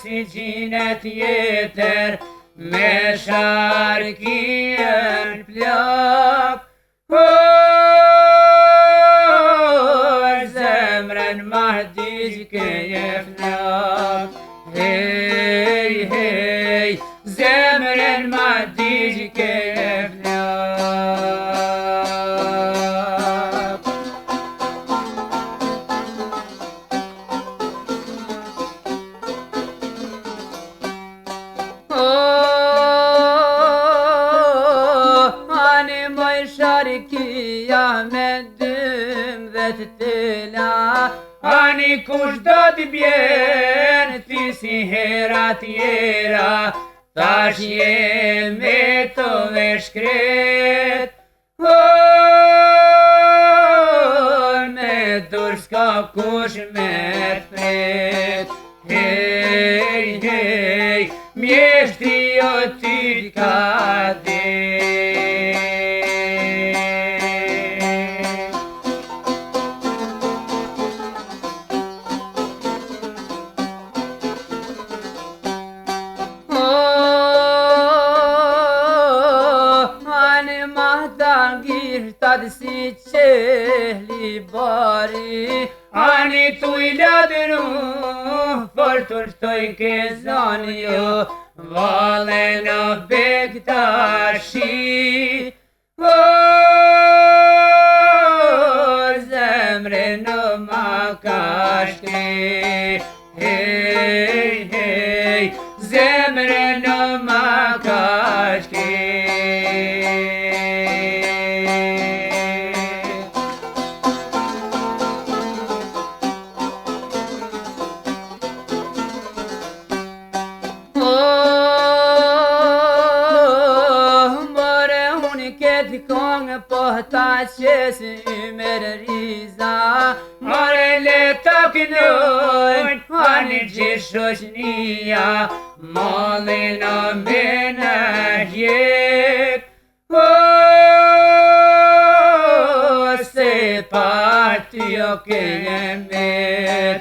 si gjine tjetër, me sharkien plak. Zemrën Mahdiq këje flak. Hej, hej, zemrën Mahdiq këje flak. Ani moj sharkia me 12 tela, ani kush do t'i bjen, ti si hera tjera, tash je me të veshkret. Me dur s'ka kush me t'pret. Hej, hej, mjeshti jo ti ka dhe. Tad si qehli bari, ani tu I ladru, por të shtoj ke zani jo, vale në bektashi. Zemre në makashke. Hej, hej, zemre në makashke. Po ta qesi ymer riza, more le taknojn, ani gjishoshnia, mollin o mene hjek. Se pa ty o kemet,